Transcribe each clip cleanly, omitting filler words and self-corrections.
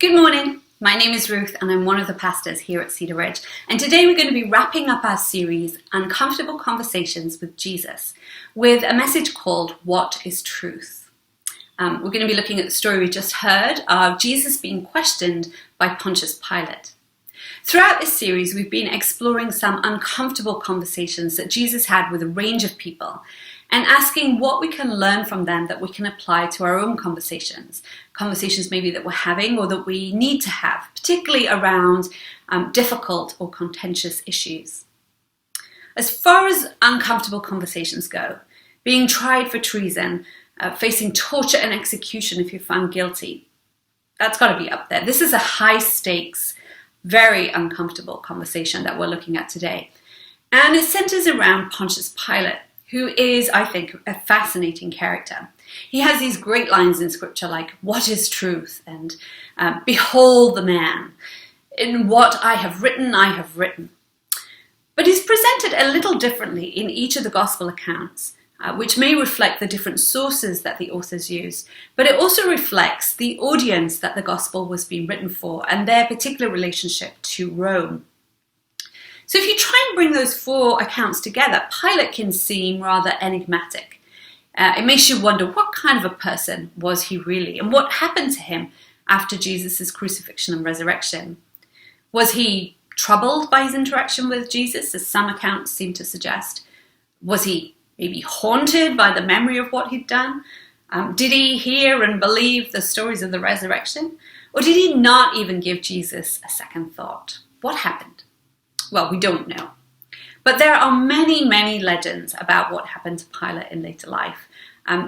Good morning, my name is Ruth and I'm one of the pastors here at Cedar Ridge, and today we're going to be wrapping up our series Uncomfortable Conversations with Jesus with a message called What is Truth? We're going to be looking at the story we just heard of Jesus being questioned by Pontius Pilate. Throughout this series we've been exploring some uncomfortable conversations that Jesus had with a range of people and asking what we can learn from them that we can apply to our own conversations maybe that we're having or that we need to have, particularly around difficult or contentious issues. As far as uncomfortable conversations go, being tried for treason, facing torture and execution if you're found guilty, that's got to be up there. This is a high stakes, very uncomfortable conversation that we're looking at today. And it centers around Pontius Pilate, who is, I think, a fascinating character. He has these great lines in scripture like, "What is truth?" and "Behold the man. In what I have written, I have written." But he's presented a little differently in each of the gospel accounts, which may reflect the different sources that the authors use, but it also reflects the audience that the gospel was being written for and their particular relationship to Rome. So if you try and bring those four accounts together, Pilate can seem rather enigmatic. It makes you wonder, what kind of a person was he really? And what happened to him after Jesus' crucifixion and resurrection? Was he troubled by his interaction with Jesus, as some accounts seem to suggest? Was he maybe haunted by the memory of what he'd done? Did he hear and believe the stories of the resurrection? Or did he not even give Jesus a second thought? What happened? Well, we don't know. But there are many, many legends about what happened to Pilate in later life.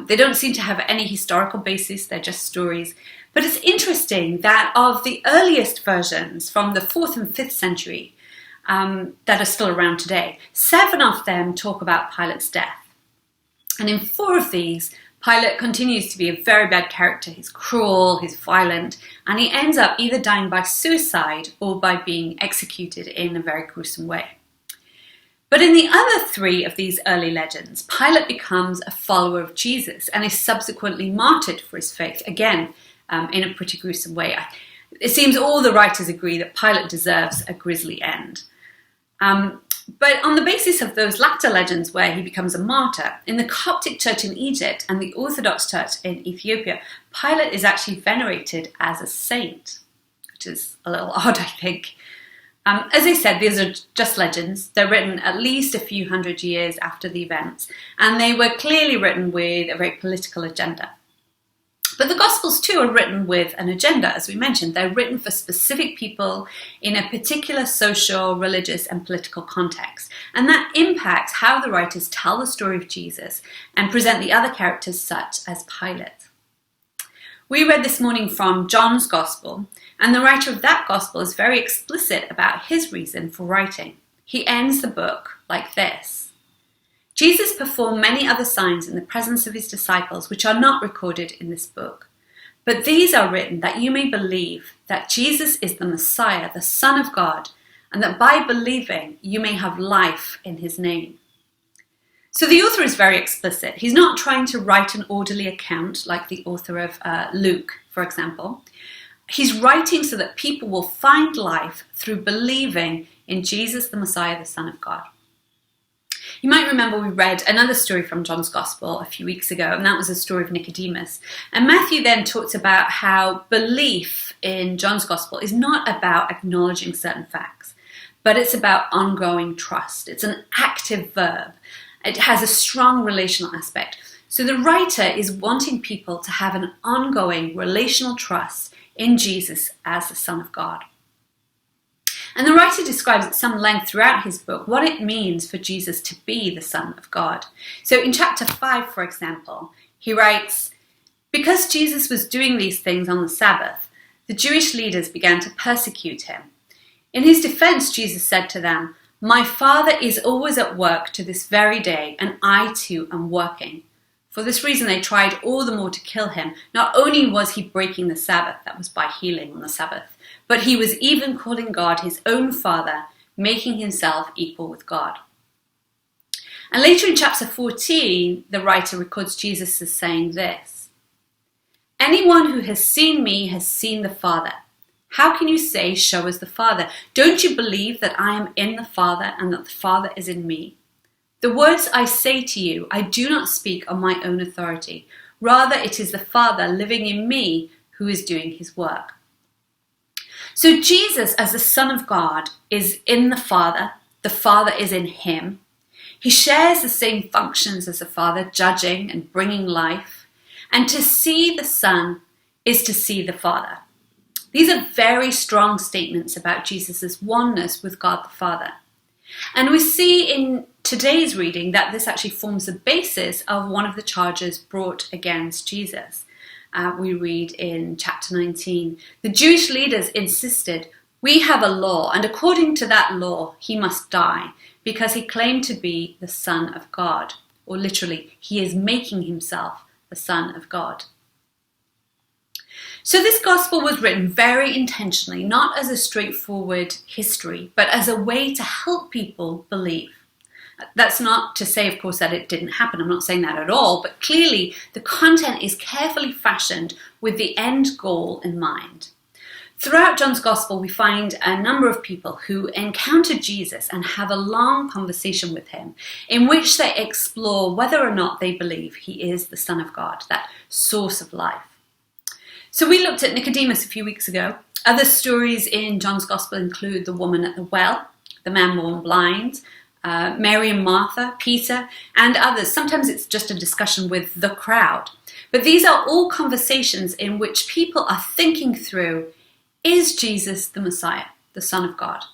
They don't seem to have any historical basis, they're just stories. But it's interesting that of the earliest versions from the 4th and 5th century that are still around today, 7 of them talk about Pilate's death. And in 4 of these, Pilate continues to be a very bad character. He's cruel, he's violent, and he ends up either dying by suicide or by being executed in a very gruesome way. But in the other 3 of these early legends, Pilate becomes a follower of Jesus and is subsequently martyred for his faith, again, in a pretty gruesome way. It seems all the writers agree that Pilate deserves a grisly end. But on the basis of those latter legends where he becomes a martyr, in the Coptic church in Egypt and the Orthodox church in Ethiopia, Pilate is actually venerated as a saint, which is a little odd, I think. As I said, these are just legends. They're written at least a few hundred years after the events, and they were clearly written with a very political agenda. But the Gospels too are written with an agenda, as we mentioned. They're written for specific people in a particular social, religious, and political context. And that impacts how the writers tell the story of Jesus and present the other characters such as Pilate. We read this morning from John's Gospel, and the writer of that Gospel is very explicit about his reason for writing. He ends the book like this: "Jesus performed many other signs in the presence of his disciples, which are not recorded in this book. But these are written that you may believe that Jesus is the Messiah, the Son of God, and that by believing you may have life in his name." So the author is very explicit. He's not trying to write an orderly account like the author of Luke, for example. He's writing so that people will find life through believing in Jesus, the Messiah, the Son of God. You might remember we read another story from John's Gospel a few weeks ago, and that was the story of Nicodemus. And Matthew then talks about how belief in John's Gospel is not about acknowledging certain facts, but it's about ongoing trust. It's an active verb. It has a strong relational aspect. So the writer is wanting people to have an ongoing relational trust in Jesus as the Son of God. And the writer describes at some length throughout his book what it means for Jesus to be the Son of God. So in chapter 5, for example, he writes, "Because Jesus was doing these things on the Sabbath, the Jewish leaders began to persecute him. In his defense, Jesus said to them, 'My Father is always at work to this very day, and I too am working.' For this reason they tried all the more to kill him. Not only was he breaking the Sabbath, that was by healing on the Sabbath, but he was even calling God his own Father, making himself equal with God." And later in chapter 14, the writer records Jesus as saying this: "Anyone who has seen me has seen the Father. How can you say, 'Show us the Father'? Don't you believe that I am in the Father and that the Father is in me? The words I say to you, I do not speak on my own authority. Rather, it is the Father living in me who is doing his work." So Jesus, as the Son of God, is in the Father is in him. He shares the same functions as the Father, judging and bringing life. And to see the Son is to see the Father. These are very strong statements about Jesus' oneness with God the Father. And we see in today's reading that this actually forms the basis of one of the charges brought against Jesus. We read in chapter 19, the Jewish leaders insisted, "We have a law, and according to that law, he must die, because he claimed to be the Son of God." Or literally, he is making himself the Son of God. So this gospel was written very intentionally, not as a straightforward history, but as a way to help people believe. That's not to say, of course, that it didn't happen. I'm not saying that at all, but clearly the content is carefully fashioned with the end goal in mind. Throughout John's gospel, we find a number of people who encounter Jesus and have a long conversation with him in which they explore whether or not they believe he is the Son of God, that source of life. So we looked at Nicodemus a few weeks ago. Other stories in John's gospel include the woman at the well, the man born blind, Mary and Martha, Peter, and others. Sometimes it's just a discussion with the crowd. But these are all conversations in which people are thinking through, is Jesus the Messiah, the Son of God?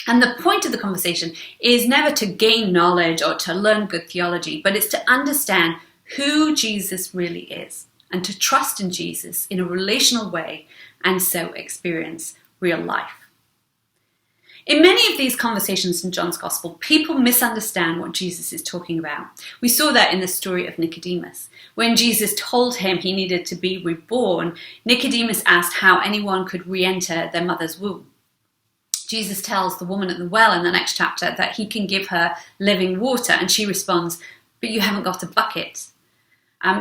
And the point of the conversation is never to gain knowledge or to learn good theology, but it's to understand who Jesus really is and to trust in Jesus in a relational way and so experience real life. In many of these conversations in John's Gospel, people misunderstand what Jesus is talking about. We saw that in the story of Nicodemus. When Jesus told him he needed to be reborn, Nicodemus asked how anyone could re-enter their mother's womb. Jesus tells the woman at the well in the next chapter that he can give her living water, and she responds, "But you haven't got a bucket."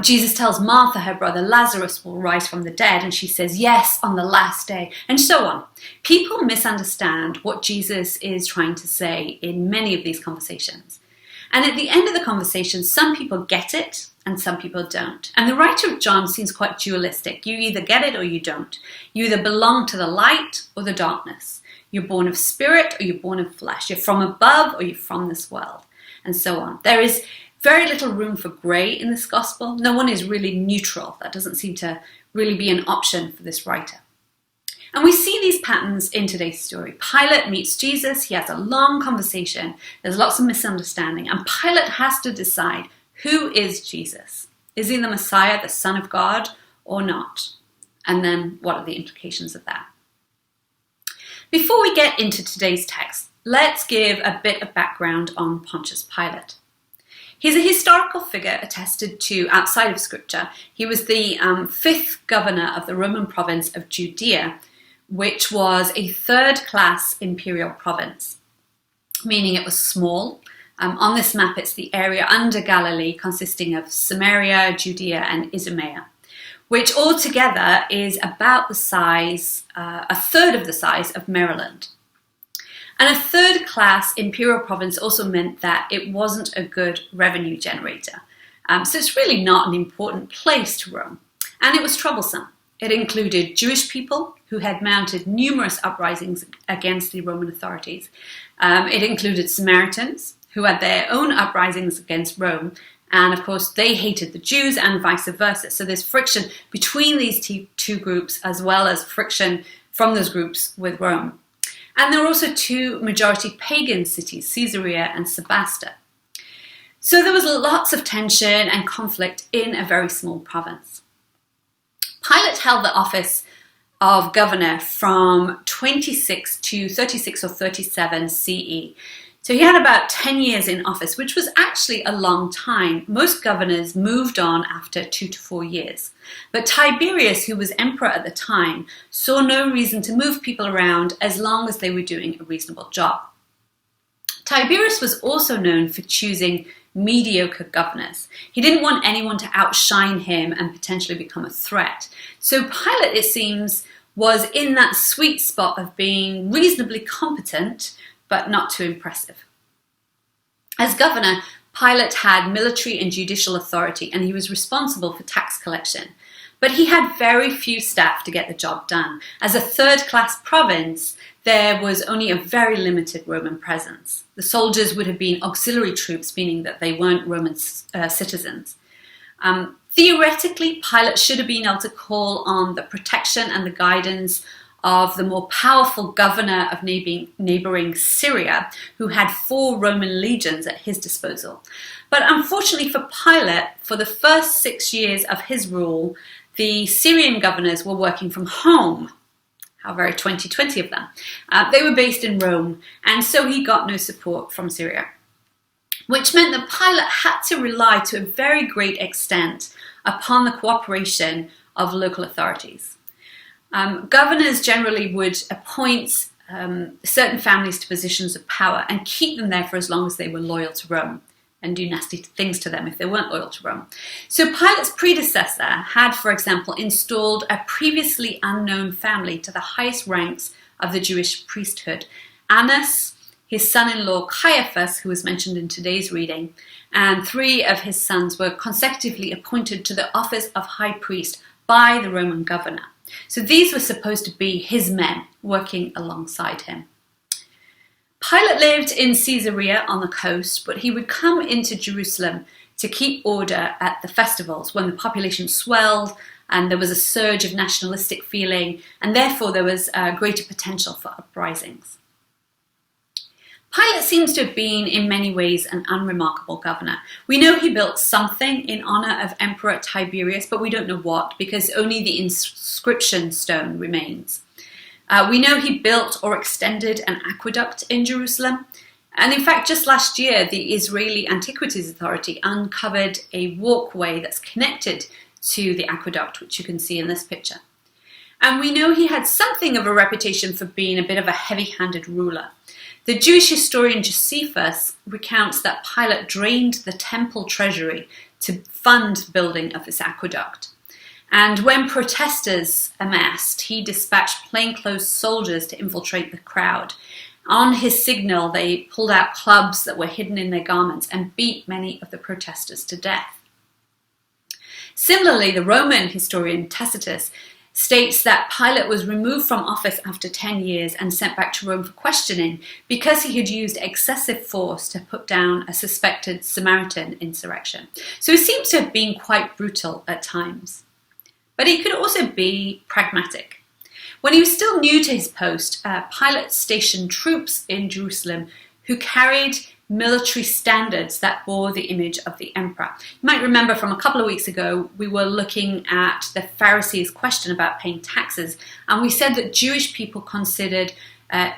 Jesus tells Martha her brother Lazarus will rise from the dead, and she says, "Yes, on the last day," and so on. People misunderstand what Jesus is trying to say in many of these conversations. And at the end of the conversation, some people get it and some people don't. And the writer of John seems quite dualistic. You either get it or you don't. You either belong to the light or the darkness. You're born of spirit or you're born of flesh. You're from above or you're from this world, and so on. There is very little room for grey in this gospel. No one is really neutral. That doesn't seem to really be an option for this writer. And we see these patterns in today's story. Pilate meets Jesus. He has a long conversation. There's lots of misunderstanding. And Pilate has to decide, who is Jesus? Is he the Messiah, the Son of God, or not? And then what are the implications of that? Before we get into today's text, let's give a bit of background on Pontius Pilate. He's a historical figure attested to outside of Scripture. He was the fifth governor of the Roman province of Judea, which was a third-class imperial province, meaning it was small. On this map, it's the area under Galilee, consisting of Samaria, Judea, and Idumea, which altogether is about the size, a third of the size of Maryland. And a third-class imperial province also meant that it wasn't a good revenue generator. So it's really not an important place to roam. And it was troublesome. It included Jewish people who had mounted numerous uprisings against the Roman authorities. It included Samaritans who had their own uprisings against Rome. And of course, they hated the Jews and vice versa. So there's friction between these two groups, as well as friction from those groups with Rome. And there were also two majority pagan cities, Caesarea and Sebasta. So there was lots of tension and conflict in a very small province. Pilate held the office of governor from 26 to 36 or 37 CE. So he had about 10 years in office, which was actually a long time. Most governors moved on after 2 to 4 years. But Tiberius, who was emperor at the time, saw no reason to move people around as long as they were doing a reasonable job. Tiberius was also known for choosing mediocre governors. He didn't want anyone to outshine him and potentially become a threat. So Pilate, it seems, was in that sweet spot of being reasonably competent, but not too impressive. As governor, Pilate had military and judicial authority, and he was responsible for tax collection. But he had very few staff to get the job done. As a third-class province, there was only a very limited Roman presence. The soldiers would have been auxiliary troops, meaning that they weren't Roman citizens. Theoretically, Pilate should have been able to call on the protection and the guidance of the more powerful governor of neighboring Syria, who had 4 Roman legions at his disposal. But unfortunately for Pilate, for the first 6 years of his rule, the Syrian governors were working from home. How very 2020 of them. They were based in Rome, and so he got no support from Syria, which meant that Pilate had to rely to a very great extent upon the cooperation of local authorities. Governors generally would appoint certain families to positions of power and keep them there for as long as they were loyal to Rome, and do nasty things to them if they weren't loyal to Rome. So Pilate's predecessor had, for example, installed a previously unknown family to the highest ranks of the Jewish priesthood. Annas, his son-in-law Caiaphas, who was mentioned in today's reading, and 3 of his sons were consecutively appointed to the office of high priest by the Roman governor. So these were supposed to be his men working alongside him. Pilate lived in Caesarea on the coast, but he would come into Jerusalem to keep order at the festivals when the population swelled and there was a surge of nationalistic feeling, and therefore there was greater potential for uprisings. Pilate seems to have been in many ways an unremarkable governor. We know he built something in honor of Emperor Tiberius, but we don't know what, because only the inscription stone remains. We know he built or extended an aqueduct in Jerusalem. And in fact, just last year, the Israeli Antiquities Authority uncovered a walkway that's connected to the aqueduct, which you can see in this picture. And we know he had something of a reputation for being a bit of a heavy-handed ruler. The Jewish historian Josephus recounts that Pilate drained the temple treasury to fund the building of this aqueduct. And when protesters amassed, he dispatched plainclothes soldiers to infiltrate the crowd. On his signal, they pulled out clubs that were hidden in their garments and beat many of the protesters to death. Similarly, the Roman historian Tacitus states that Pilate was removed from office after 10 years and sent back to Rome for questioning because he had used excessive force to put down a suspected Samaritan insurrection. So he seems to have been quite brutal at times. But he could also be pragmatic. When he was still new to his post, Pilate stationed troops in Jerusalem who carried military standards that bore the image of the emperor. You might remember from a couple of weeks ago, we were looking at the Pharisees' question about paying taxes, and we said that Jewish people considered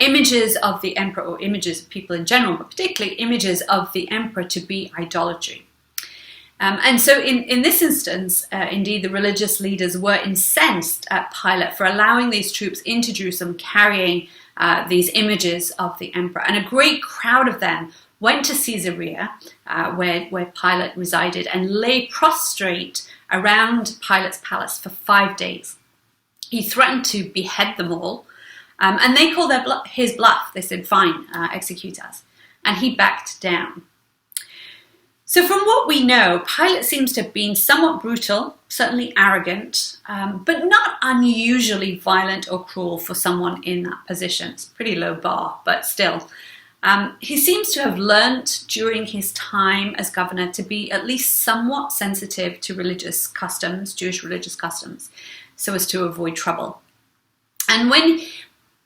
images of the emperor, or images of people in general, but particularly images of the emperor, to be idolatry. And so in this instance, indeed, the religious leaders were incensed at Pilate for allowing these troops into Jerusalem carrying these images of the emperor. And a great crowd of them went to Caesarea, where Pilate resided, and lay prostrate around Pilate's palace for 5 days. He threatened to behead them all, and they called his bluff. They said, fine, execute us. And he backed down. So from what we know, Pilate seems to have been somewhat brutal, certainly arrogant, but not unusually violent or cruel for someone in that position. It's a pretty low bar, but still. He seems to have learnt during his time as governor to be at least somewhat sensitive to religious customs, Jewish religious customs, so as to avoid trouble. And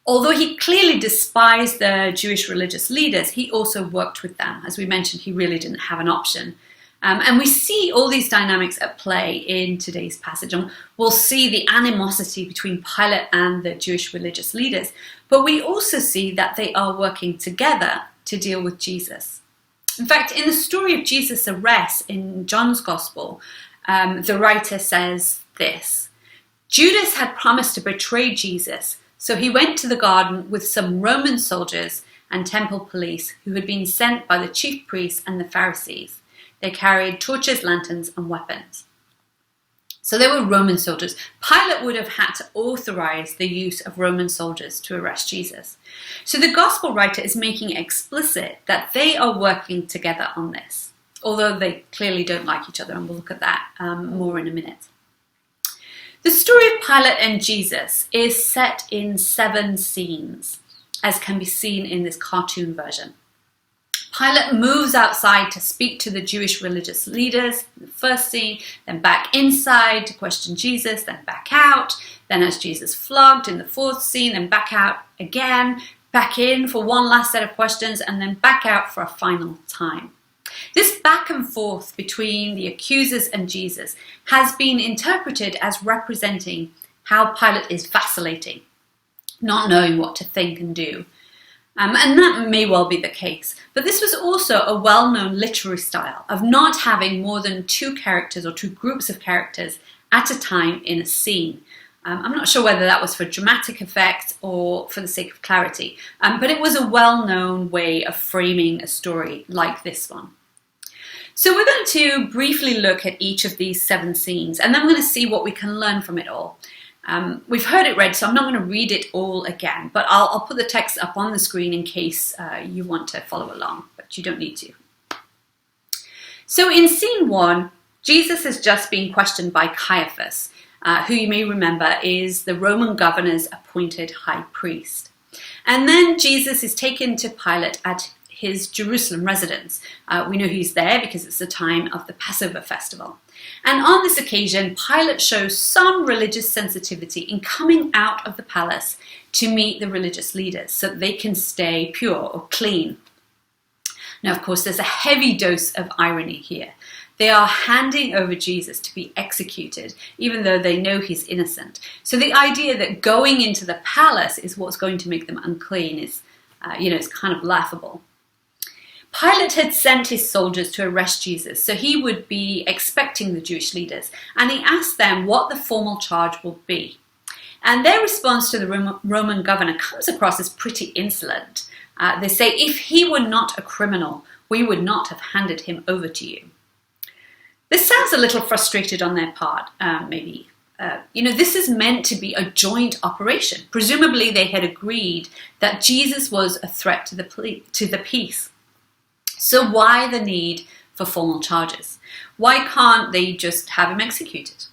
although he clearly despised the Jewish religious leaders, he also worked with them. As we mentioned, he really didn't have an option. And we see all these dynamics at play in today's passage. And we'll see the animosity between Pilate and the Jewish religious leaders. But we also see that they are working together to deal with Jesus. In fact, in the story of Jesus' arrest in John's Gospel, the writer says this: Judas had promised to betray Jesus, so he went to the garden with some Roman soldiers and temple police who had been sent by the chief priests and the Pharisees. They carried torches, lanterns, and weapons. So they were Roman soldiers. Pilate would have had to authorize the use of Roman soldiers to arrest Jesus. So the gospel writer is making it explicit that they are working together on this, although they clearly don't like each other, and we'll look at that more in a minute. The story of Pilate and Jesus is set in 7 scenes, as can be seen in this cartoon version. Pilate moves outside to speak to the Jewish religious leaders in the first scene, then back inside to question Jesus, then back out, then as Jesus flogged in the 4th scene, then back out again, back in for one last set of questions, and then back out for a final time. This back and forth between the accusers and Jesus has been interpreted as representing how Pilate is vacillating, not knowing what to think and do. And that may well be the case. But this was also a well-known literary style of not having more than 2 characters or 2 groups of characters at a time in a scene. I'm not sure whether that was for dramatic effect or for the sake of clarity, but it was a well-known way of framing a story like this one. So we're going to briefly look at each of these 7 scenes, and then we're going to see what we can learn from it all. We've heard it read, so I'm not going to read it all again, but I'll put the text up on the screen in case you want to follow along, but you don't need to. So in scene 1, Jesus has just been questioned by Caiaphas, who you may remember is the Roman governor's appointed high priest. And then Jesus is taken to Pilate at his Jerusalem residence. We know he's there because it's the time of the Passover festival. And on this occasion, Pilate shows some religious sensitivity in coming out of the palace to meet the religious leaders so that they can stay pure or clean. Now, of course, there's a heavy dose of irony here. They are handing over Jesus to be executed, even though they know he's innocent. So the idea that going into the palace is what's going to make them unclean is, it's kind of laughable. Pilate had sent his soldiers to arrest Jesus, so he would be expecting the Jewish leaders, and he asked them what the formal charge will be. And their response to the Roman governor comes across as pretty insolent. They say, if he were not a criminal, we would not have handed him over to you. This sounds a little frustrated on their part, maybe. This is meant to be a joint operation. Presumably they had agreed that Jesus was a threat to the peace. So why the need for formal charges? Why can't they just have him executed?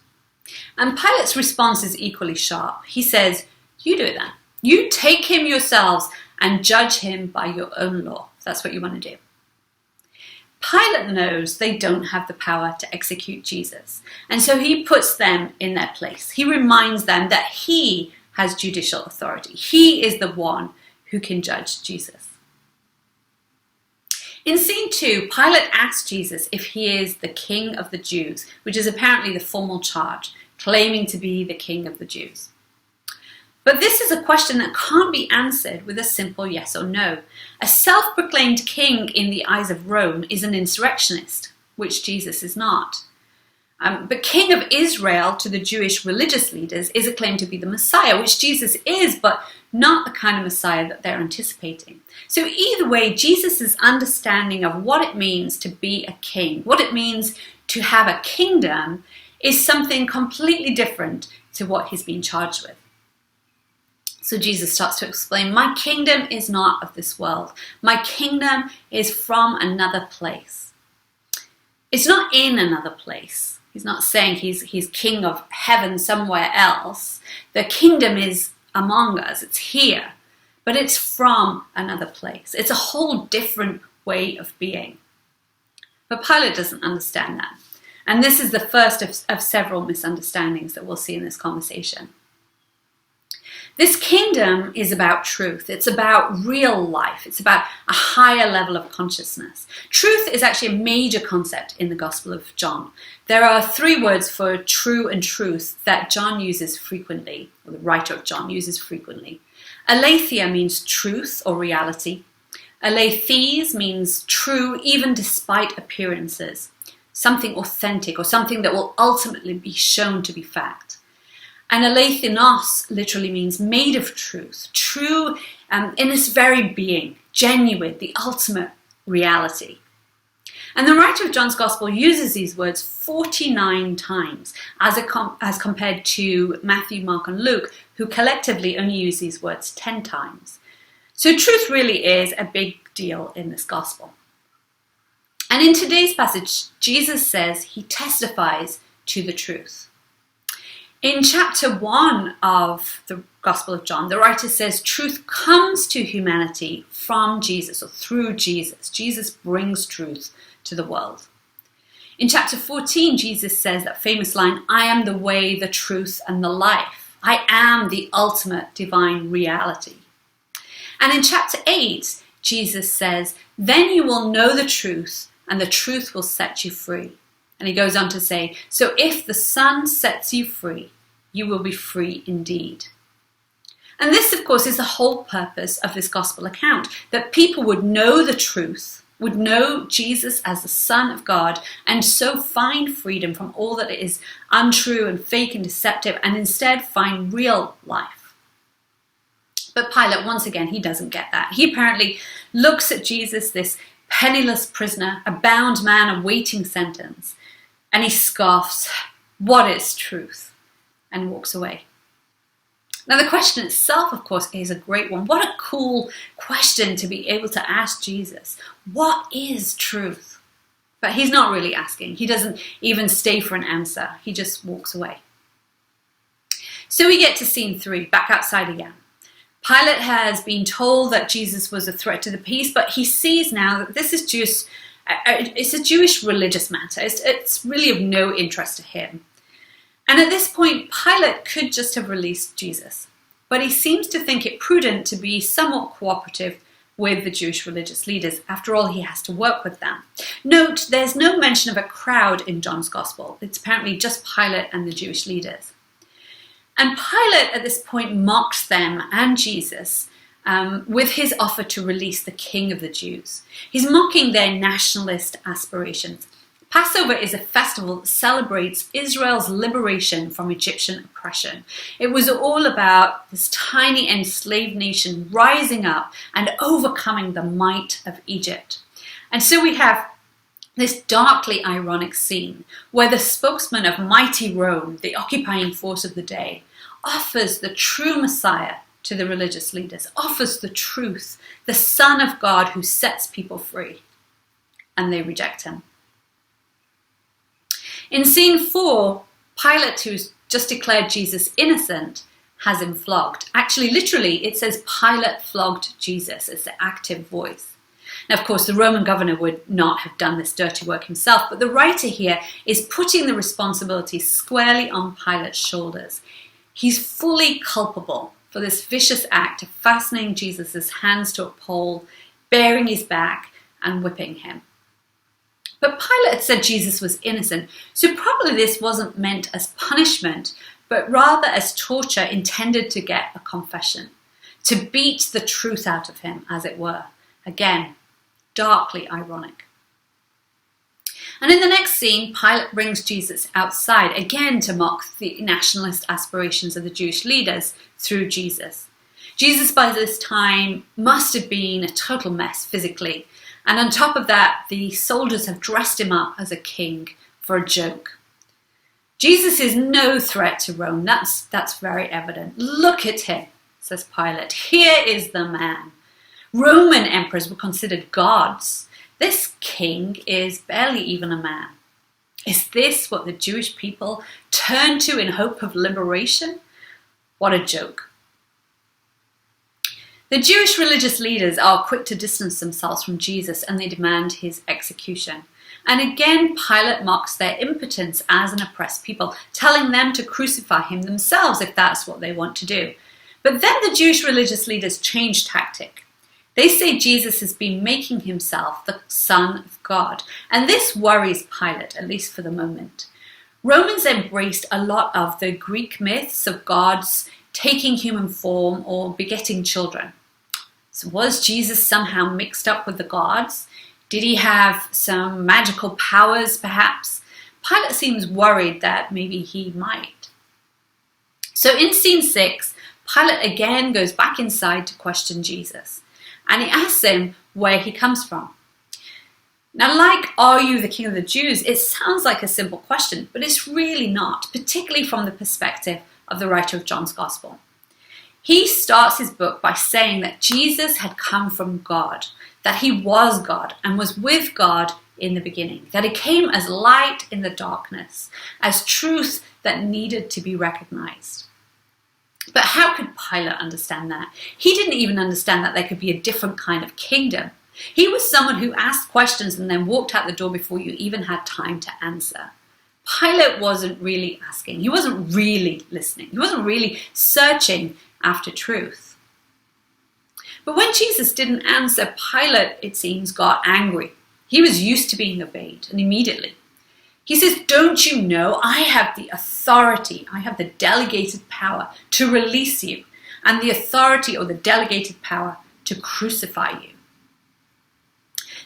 And Pilate's response is equally sharp. He says, you do it then. You take him yourselves and judge him by your own law. If that's what you want to do. Pilate knows they don't have the power to execute Jesus. And so he puts them in their place. He reminds them that he has judicial authority. He is the one who can judge Jesus. In scene 2, Pilate asks Jesus if he is the king of the Jews, which is apparently the formal charge, claiming to be the king of the Jews. But this is a question that can't be answered with a simple yes or no. A self-proclaimed king in the eyes of Rome is an insurrectionist, which Jesus is not. But king of Israel to the Jewish religious leaders is a claim to be the Messiah, which Jesus is, but not the kind of Messiah that they're anticipating. So either way, Jesus' understanding of what it means to be a king, what it means to have a kingdom, is something completely different to what he's been charged with. So Jesus starts to explain, my kingdom is not of this world. My kingdom is from another place. It's not in another place. He's not saying he's king of heaven somewhere else. The kingdom is among us. It's here. But it's from another place. It's a whole different way of being. But Pilate doesn't understand that. And this is the first of several misunderstandings that we'll see in this conversation. This kingdom is about truth. It's about real life. It's about a higher level of consciousness. Truth is actually a major concept in the Gospel of John. There are 3 words for true and truth that John uses frequently, or the writer of John uses frequently. Aletheia means truth or reality. Aletheis means true even despite appearances, something authentic or something that will ultimately be shown to be fact. And alethinos literally means made of truth, true in its very being, genuine, the ultimate reality. And the writer of John's Gospel uses these words 49 times as compared to Matthew, Mark and Luke, who collectively only use these words 10 times. So truth really is a big deal in this Gospel. And in today's passage, Jesus says he testifies to the truth. In chapter 1 of the Gospel of John, the writer says truth comes to humanity from Jesus or through Jesus. Jesus brings truth to the world. In chapter 14, Jesus says that famous line, I am the way, the truth, and the life. I am the ultimate divine reality. And in chapter 8, Jesus says, then you will know the truth, and the truth will set you free. And he goes on to say, so if the Son sets you free, you will be free indeed. And this, of course, is the whole purpose of this gospel account, that people would know the truth, would know Jesus as the Son of God, and so find freedom from all that is untrue and fake and deceptive, and instead find real life. But Pilate, once again, he doesn't get that. He apparently looks at Jesus, this penniless prisoner, a bound man awaiting sentence, and he scoffs, what is truth? And walks away. Now the question itself, of course, is a great one. What a cool question to be able to ask Jesus. What is truth? But he's not really asking. He doesn't even stay for an answer. He just walks away. So we get to scene 3, back outside again. Pilate has been told that Jesus was a threat to the peace, but he sees now that this is just, it's a Jewish religious matter. It's really of no interest to him. And at this point, Pilate could just have released Jesus, but he seems to think it prudent to be somewhat cooperative with the Jewish religious leaders. After all, he has to work with them. Note, there's no mention of a crowd in John's Gospel. It's apparently just Pilate and the Jewish leaders. And Pilate at this point mocks them and Jesus with his offer to release the King of the Jews. He's mocking their nationalist aspirations. Passover is a festival that celebrates Israel's liberation from Egyptian oppression. It was all about this tiny enslaved nation rising up and overcoming the might of Egypt. And so we have this darkly ironic scene where the spokesman of mighty Rome, the occupying force of the day, offers the true Messiah to the religious leaders, offers the truth, the Son of God who sets people free, and they reject him. In scene 4, Pilate, who's just declared Jesus innocent, has him flogged. Actually, literally, it says Pilate flogged Jesus. It's the active voice. Now, of course, the Roman governor would not have done this dirty work himself, but the writer here is putting the responsibility squarely on Pilate's shoulders. He's fully culpable for this vicious act of fastening Jesus' hands to a pole, bearing his back, and whipping him. But Pilate had said Jesus was innocent, so probably this wasn't meant as punishment, but rather as torture intended to get a confession, to beat the truth out of him, as it were. Again, darkly ironic. And in the next scene, Pilate brings Jesus outside, again to mock the nationalist aspirations of the Jewish leaders through Jesus. Jesus, by this time, must have been a total mess physically. And on top of that, the soldiers have dressed him up as a king for a joke. Jesus is no threat to Rome. That's very evident. Look at him, says Pilate. Here is the man. Roman emperors were considered gods. This king is barely even a man. Is this what the Jewish people turn to in hope of liberation? What a joke. The Jewish religious leaders are quick to distance themselves from Jesus and they demand his execution. And again, Pilate mocks their impotence as an oppressed people, telling them to crucify him themselves if that's what they want to do. But then the Jewish religious leaders change tactic. They say Jesus has been making himself the Son of God. And this worries Pilate, at least for the moment. Romans embraced a lot of the Greek myths of gods taking human form or begetting children. So was Jesus somehow mixed up with the gods? Did he have some magical powers, perhaps? Pilate seems worried that maybe he might. So in scene 6, Pilate again goes back inside to question Jesus. And he asks him where he comes from. Now, like, are you the king of the Jews? It sounds like a simple question, but it's really not, particularly from the perspective of the writer of John's Gospel. He starts his book by saying that Jesus had come from God, that he was God and was with God in the beginning, that he came as light in the darkness, as truth that needed to be recognized. But how could Pilate understand that? He didn't even understand that there could be a different kind of kingdom. He was someone who asked questions and then walked out the door before you even had time to answer. Pilate wasn't really asking. He wasn't really listening. He wasn't really searching after truth. But when Jesus didn't answer, Pilate, it seems, got angry. He was used to being obeyed, and immediately he says, "Don't you know I have the authority, I have the delegated power to release you, and the authority or the delegated power to crucify you?"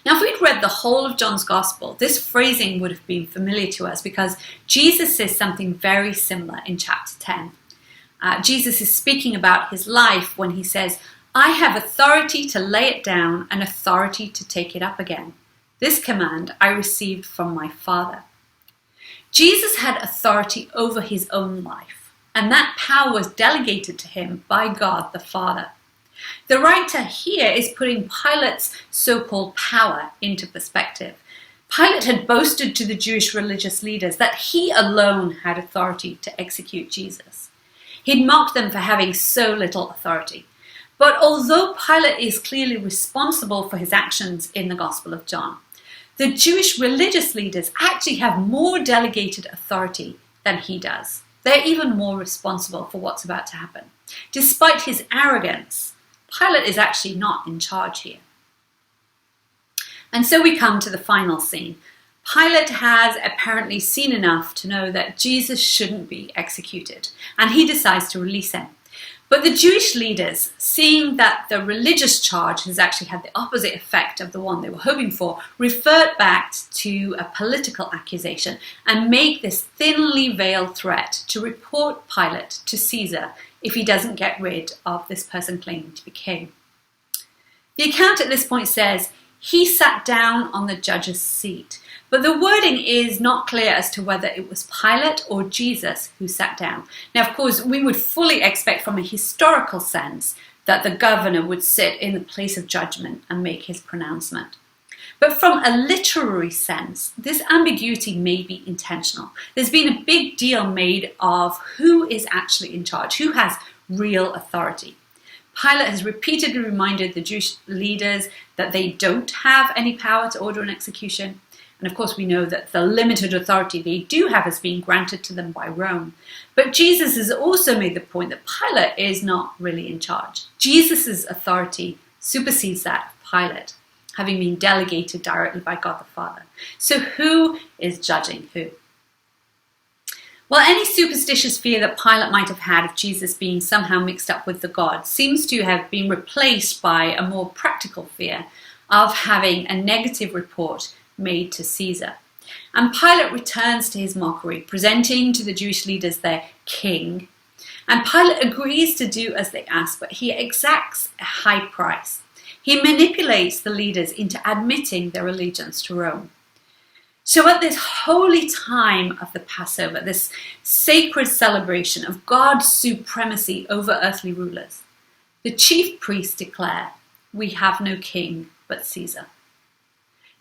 Now, if we'd read the whole of John's Gospel, this phrasing would have been familiar to us because Jesus says something very similar in chapter 10. Jesus is speaking about his life when he says, "I have authority to lay it down and authority to take it up again. This command I received from my Father." Jesus had authority over his own life, and that power was delegated to him by God the Father. The writer here is putting Pilate's so-called power into perspective. Pilate had boasted to the Jewish religious leaders that he alone had authority to execute Jesus. He'd mocked them for having so little authority. But although Pilate is clearly responsible for his actions in the Gospel of John, the Jewish religious leaders actually have more delegated authority than he does. They're even more responsible for what's about to happen. Despite his arrogance, Pilate is actually not in charge here. And so we come to the final scene. Pilate has apparently seen enough to know that Jesus shouldn't be executed, and he decides to release him. But the Jewish leaders, seeing that the religious charge has actually had the opposite effect of the one they were hoping for, revert back to a political accusation and make this thinly veiled threat to report Pilate to Cedar if he doesn't get rid of this person claiming to be king. The account at this point says, "He sat down on the judge's seat." But the wording is not clear as to whether it was Pilate or Jesus who sat down. Now, of course, we would fully expect from a historical sense that the governor would sit in the place of judgment and make his pronouncement. But from a literary sense, this ambiguity may be intentional. There's been a big deal made of who is actually in charge, who has real authority. Pilate has repeatedly reminded the Jewish leaders that they don't have any power to order an execution. And of course, we know that the limited authority they do have has been granted to them by Rome. But Jesus has also made the point that Pilate is not really in charge. Jesus' authority supersedes that of Pilate, having been delegated directly by God the Father. So who is judging who? Well, any superstitious fear that Pilate might have had of Jesus being somehow mixed up with the gods seems to have been replaced by a more practical fear of having a negative report made to Caesar. And Pilate returns to his mockery, presenting to the Jewish leaders their king. And Pilate agrees to do as they ask, but he exacts a high price. He manipulates the leaders into admitting their allegiance to Rome. So at this holy time of the Passover, this sacred celebration of God's supremacy over earthly rulers, the chief priests declare, "We have no king but Caesar."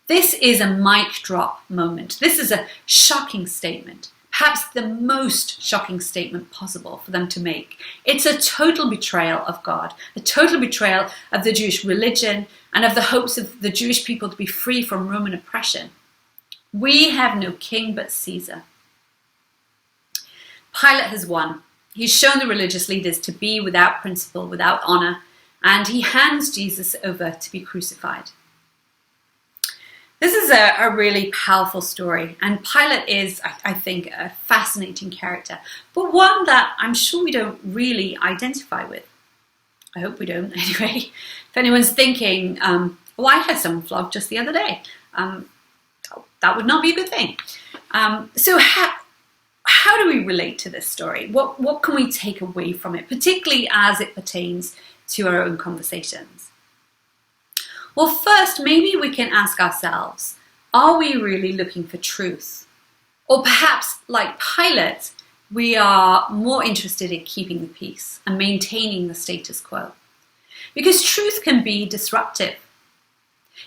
This is a mic drop moment. This is a shocking statement, perhaps the most shocking statement possible for them to make. It's a total betrayal of God, a total betrayal of the Jewish religion and of the hopes of the Jewish people to be free from Roman oppression. We have no king but Caesar. Pilate has won. He's shown the religious leaders to be without principle, without honor, and he hands Jesus over to be crucified. This is a really powerful story, and Pilate is, I think, a fascinating character, but one that I'm sure we don't really identify with. I hope we don't, anyway. If anyone's thinking, oh, I had someone flogged just the other day, that would not be a good thing. So how do we relate to this story? What can we take away from it, particularly as it pertains to our own conversations? Well, first, maybe we can ask ourselves, Are we really looking for truth? Or perhaps, like Pilate, we are more interested in keeping the peace and maintaining the status quo. Because truth can be disruptive.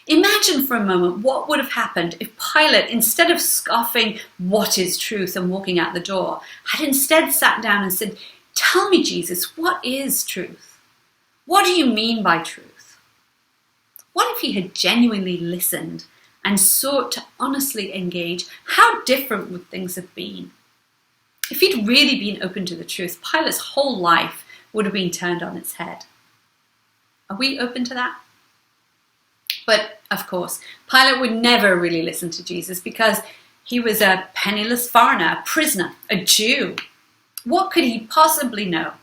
Imagine for a moment what would have happened if Pilate, instead of scoffing what is truth and walking out the door, had instead sat down and said, "Tell me, Jesus, what is truth? What do you mean by truth?" What if he had genuinely listened and sought to honestly engage? How different would things have been? If he'd really been open to the truth, Pilate's whole life would have been turned on its head. Are we open to that? But of course, Pilate would never really listen to Jesus because he was a penniless foreigner, a prisoner, a Jew. What could he possibly know?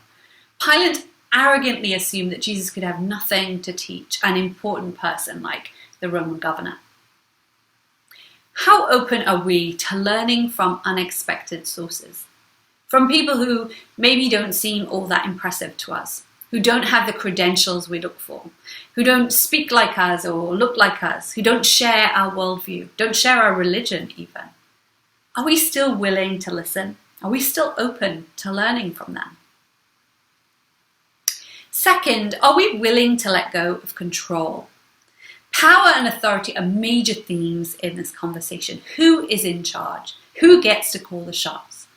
Pilate arrogantly assumed that Jesus could have nothing to teach an important person like the Roman governor. How open are we to learning from unexpected sources? From people who maybe don't seem all that impressive to us, who don't have the credentials we look for, who don't speak like us or look like us, who don't share our worldview, don't share our religion even. Are we still willing to listen? Are we still open to learning from them? Second, are we willing to let go of control? Power and authority are major themes in this conversation. Who is in charge? Who gets to call the shots?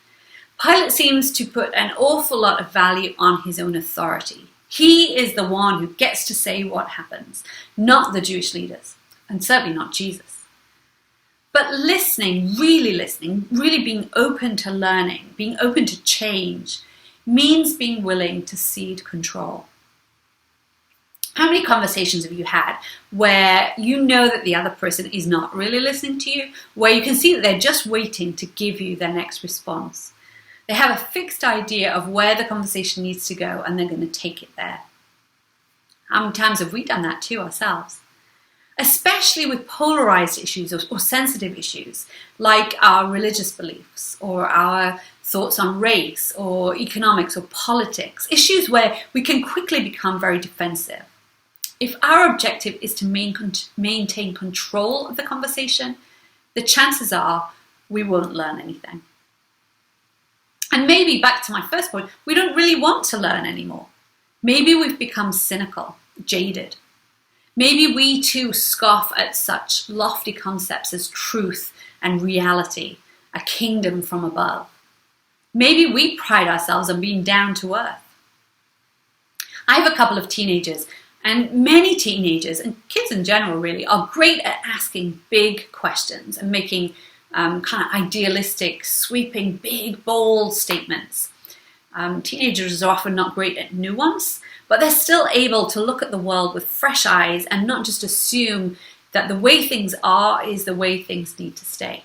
Pilate seems to put an awful lot of value on his own authority. He is the one who gets to say what happens, not the Jewish leaders, and certainly not Jesus. But listening, really being open to learning, being open to change, means being willing to cede control. How many conversations have you had where you know that the other person is not really listening to you, where you can see that they're just waiting to give you their next response? They have a fixed idea of where the conversation needs to go and they're going to take it there. How many times have we done that too ourselves? Especially with polarized issues or sensitive issues like our religious beliefs or our thoughts on race or economics or politics, issues where we can quickly become very defensive. If our objective is to maintain control of the conversation, the chances are we won't learn anything. And maybe, back to my first point, we don't really want to learn anymore. Maybe we've become cynical, jaded. Maybe we too scoff at such lofty concepts as truth and reality, a kingdom from above. Maybe we pride ourselves on being down to earth. I have a couple of teenagers, and many teenagers, and kids in general really, are great at asking big questions and making kind of idealistic, sweeping, big, bold statements. Teenagers are often not great at nuance, but they're still able to look at the world with fresh eyes and not just assume that the way things are is the way things need to stay.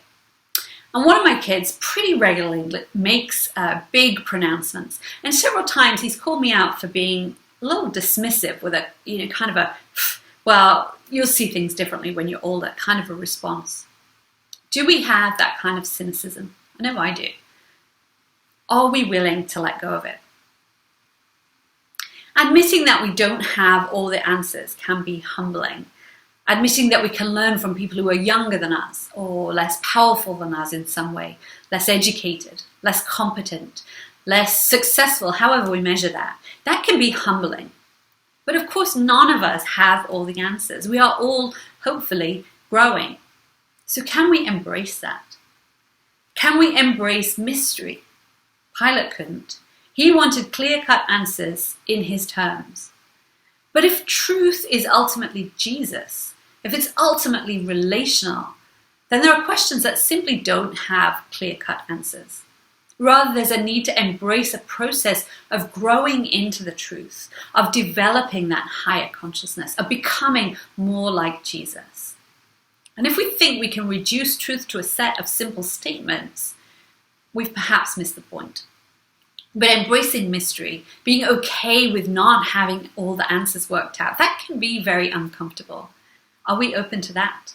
And one of my kids pretty regularly makes big pronouncements, and several times he's called me out for being a little dismissive with a, kind of a, well, you'll see things differently when you're older, kind of a response. Do we have that kind of cynicism? I know I do. Are we willing to let go of it? Admitting that we don't have all the answers can be humbling. Admitting that we can learn from people who are younger than us or less powerful than us in some way, less educated, less competent, less successful, however we measure that. That can be humbling. But of course, none of us have all the answers. We are all, hopefully, growing. So can we embrace that? Can we embrace mystery? Pilate couldn't. He wanted clear-cut answers in his terms. But if truth is ultimately Jesus, if it's ultimately relational, then there are questions that simply don't have clear-cut answers. Rather, there's a need to embrace a process of growing into the truth, of developing that higher consciousness, of becoming more like Jesus. And if we think we can reduce truth to a set of simple statements, we've perhaps missed the point. But embracing mystery, being okay with not having all the answers worked out, that can be very uncomfortable. Are we open to that?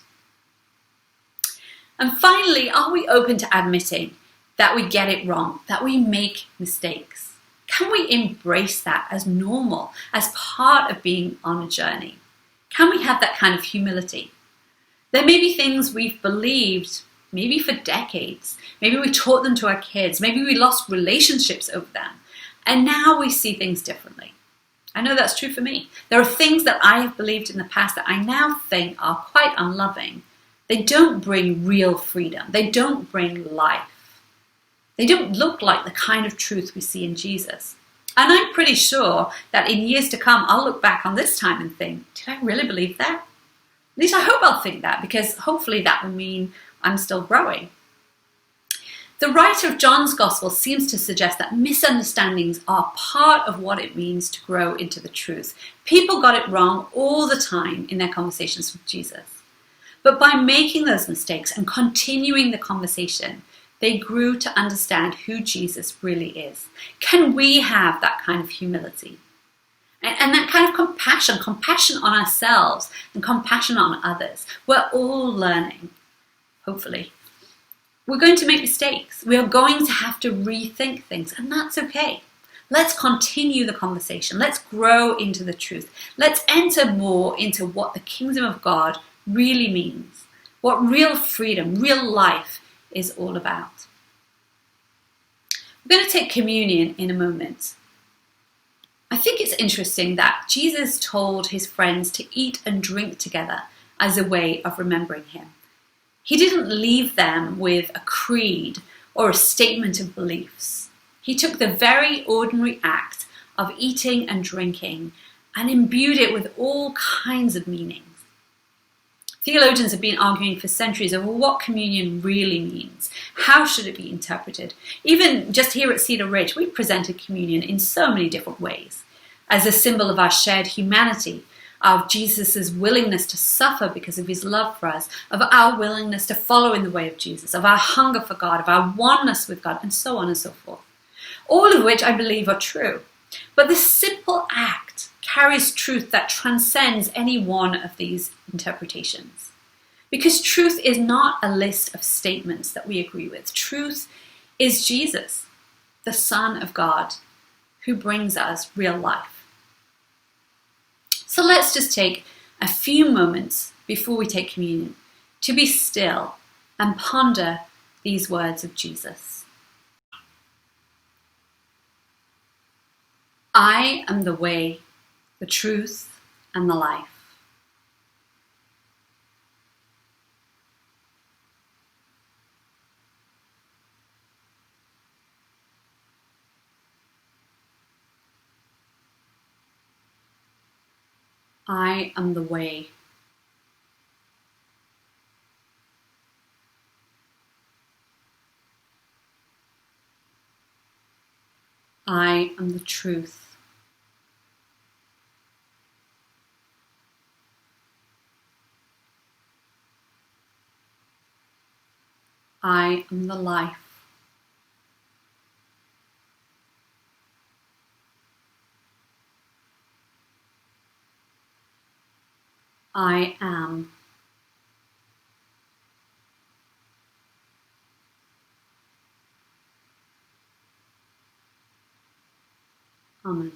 And finally, are we open to admitting that we get it wrong, that we make mistakes? Can we embrace that as normal, as part of being on a journey? Can we have that kind of humility? There may be things we've believed maybe for decades. Maybe we taught them to our kids. Maybe we lost relationships over them. And now we see things differently. I know that's true for me. There are things that I have believed in the past that I now think are quite unloving. They don't bring real freedom. They don't bring life. They don't look like the kind of truth we see in Jesus. And I'm pretty sure that in years to come, I'll look back on this time and think, did I really believe that? At least I hope I'll think that, because hopefully that will mean I'm still growing. The writer of John's Gospel seems to suggest that misunderstandings are part of what it means to grow into the truth. People got it wrong all the time in their conversations with Jesus. But by making those mistakes and continuing the conversation, they grew to understand who Jesus really is. Can we have that kind of humility? And that kind of compassion on ourselves and compassion on others. We're all learning, hopefully. We're going to make mistakes. We are going to have to rethink things, and that's okay. Let's continue the conversation. Let's grow into the truth. Let's enter more into what the kingdom of God really means, what real freedom, real life is all about. We're going to take communion in a moment. I think it's interesting that Jesus told his friends to eat and drink together as a way of remembering him. He didn't leave them with a creed or a statement of beliefs. He took the very ordinary act of eating and drinking and imbued it with all kinds of meanings. Theologians have been arguing for centuries over what communion really means. How should it be interpreted? Even just here at Cedar Ridge, we presented communion in so many different ways. As a symbol of our shared humanity, of Jesus' willingness to suffer because of his love for us, of our willingness to follow in the way of Jesus, of our hunger for God, of our oneness with God, and so on and so forth. All of which I believe are true. But this simple act carries truth that transcends any one of these interpretations. Because truth is not a list of statements that we agree with. Truth is Jesus, the Son of God, who brings us real life. So let's just take a few moments before we take communion to be still and ponder these words of Jesus. I am the way, the truth, and the life. I am the way. I am the truth. I am the life. I am. Amen.